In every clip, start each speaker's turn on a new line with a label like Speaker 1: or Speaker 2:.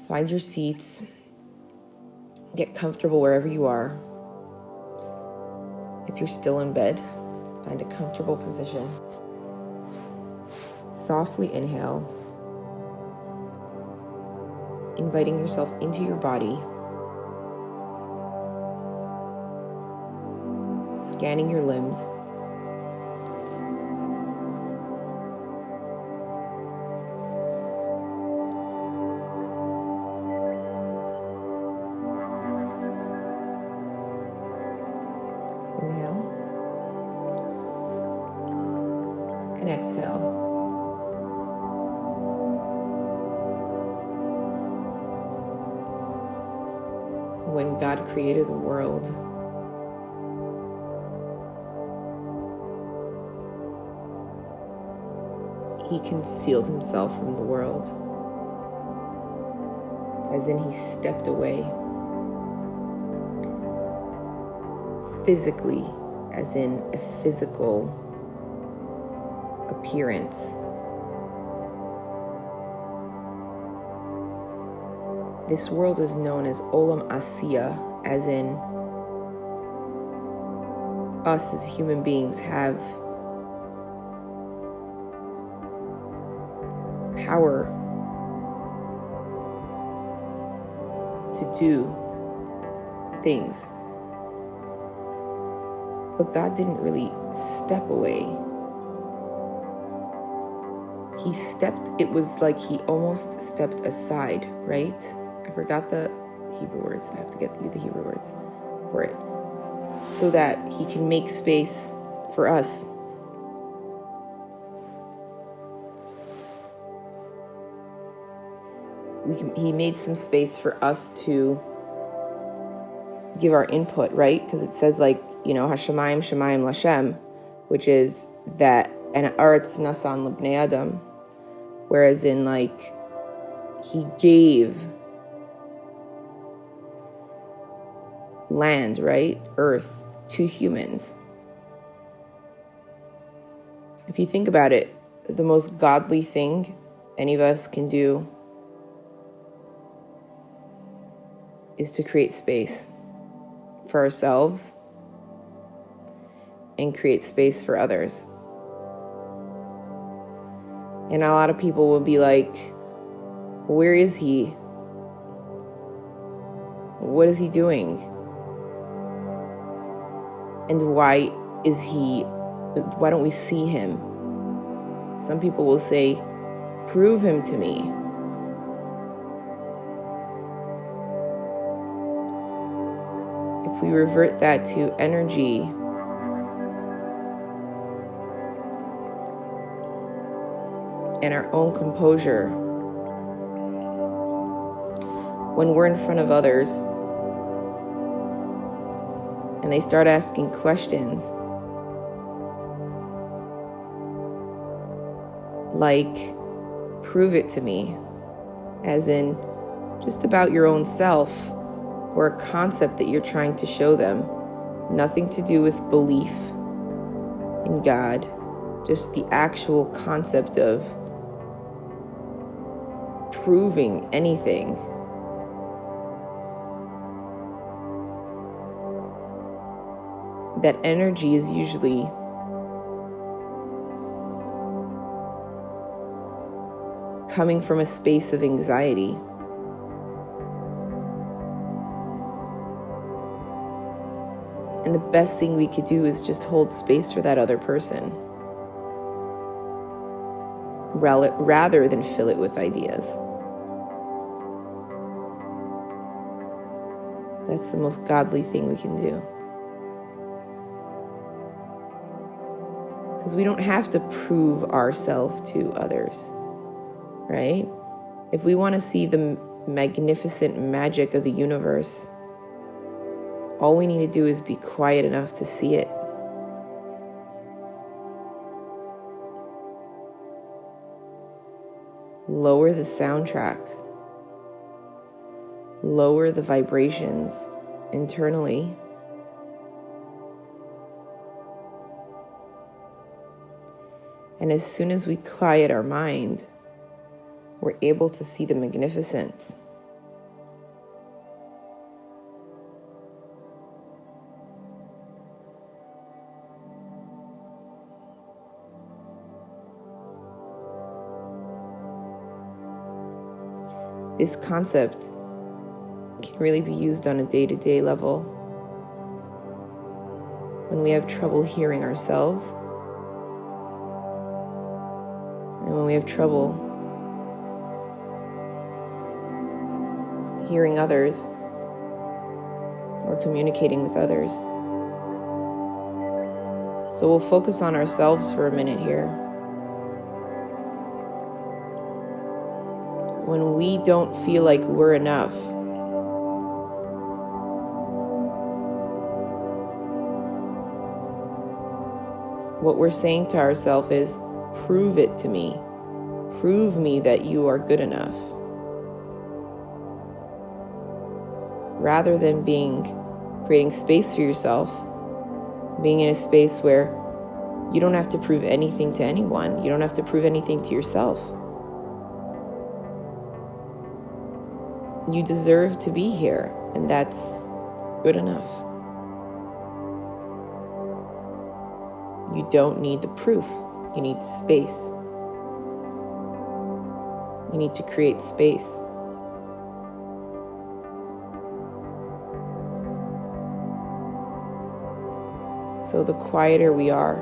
Speaker 1: Find your seats. Get comfortable wherever you are. If you're still in bed, find a comfortable position. Softly inhale, inviting yourself into your body, scanning your limbs. Inhale and exhale. When God created the world, He concealed Himself from the world, as in He stepped away. Physically, as in a physical appearance. This world is known as Olam Asiya, as in us as human beings have power to do things. But God didn't really step away. It was like He almost stepped aside, right? I forgot the Hebrew words. I have to get you the Hebrew words for it. So that He can make space for us. He made some space for us to give our input, right? Because it says Hashemayim Shemayim Lashem, which is that, and Aretz Nasan L'Bnei Adam, whereas in He gave land, right? Earth to humans. If you think about it, the most godly thing any of us can do is to create space for ourselves and create space for others. And a lot of people will be like, where is He? What is He doing? And why don't we see Him? Some people will say, prove Him to me. If we revert that to energy, and our own composure, when we're in front of others and they start asking questions like, prove it to me, as in just about your own self or a concept that you're trying to show them, nothing to do with belief in God, just the actual concept of proving anything. That energy is usually coming from a space of anxiety. And the best thing we could do is just hold space for that other person, rather than fill it with ideas. That's the most godly thing we can do. Because we don't have to prove ourselves to others, right? If we want to see the magnificent magic of the universe, all we need to do is be quiet enough to see it. Lower the soundtrack. Lower the vibrations internally. And as soon as we quiet our mind, we're able to see the magnificence this concept can really be used on a day-to-day level. When we have trouble hearing ourselves, and when we have trouble hearing others or communicating with others. So we'll focus on ourselves for a minute here. When we don't feel like we're enough, what we're saying to ourselves is, prove it to me. Prove me that you are good enough. Rather than creating space for yourself, being in a space where you don't have to prove anything to anyone. You don't have to prove anything to yourself. You deserve to be here, and that's good enough. You don't need the proof. You need space. You need to create space. So the quieter we are,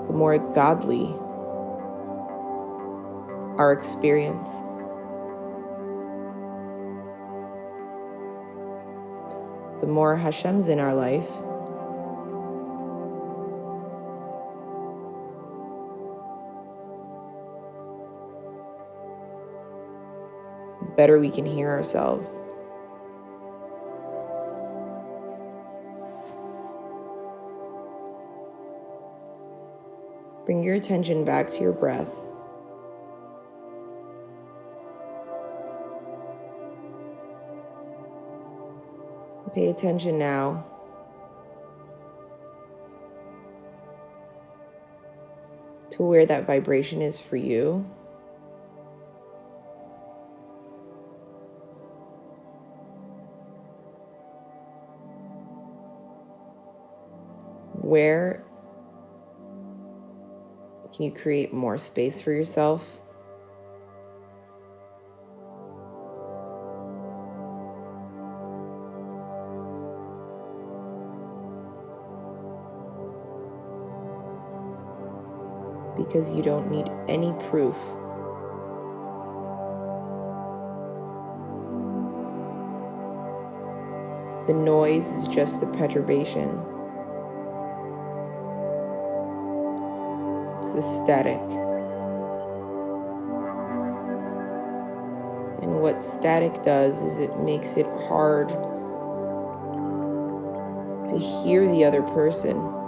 Speaker 1: the more godly our experience. The more Hashem's in our life, the better we can hear ourselves. Bring your attention back to your breath. Pay attention now to where that vibration is for you. Where can you create more space for yourself? Because you don't need any proof. The noise is just the perturbation. It's the static. And what static does is it makes it hard to hear the other person,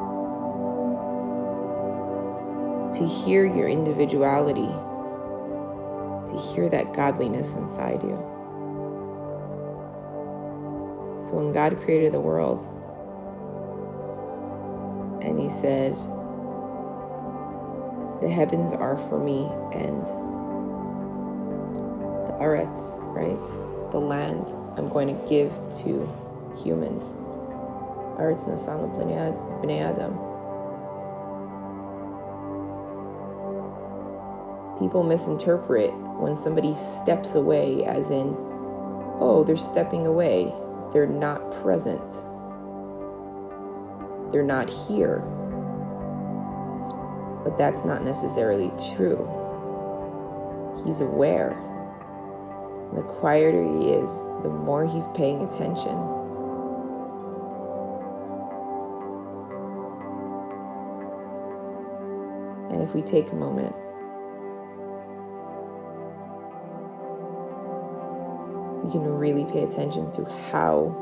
Speaker 1: to hear your individuality, to hear that godliness inside you. So when God created the world, and he said, the heavens are for me, and the aretz, right, the land, I'm going to give to humans. Aretz nasan b'nei Adam. People misinterpret when somebody steps away as in, oh, they're stepping away. They're not present. They're not here. But that's not necessarily true. He's aware. And the quieter he is, the more he's paying attention. And if we take a moment, we can really pay attention to how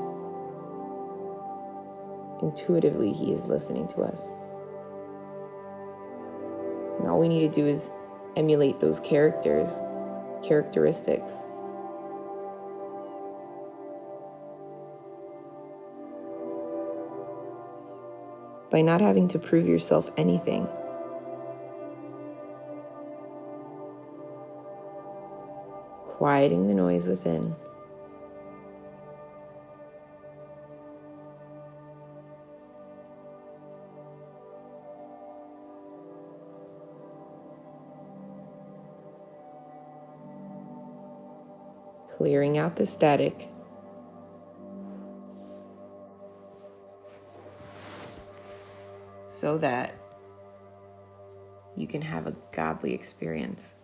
Speaker 1: intuitively he is listening to us. And all we need to do is emulate those characteristics. By not having to prove yourself anything. Quieting the noise within. clearing out the static. So that you can have a godly experience.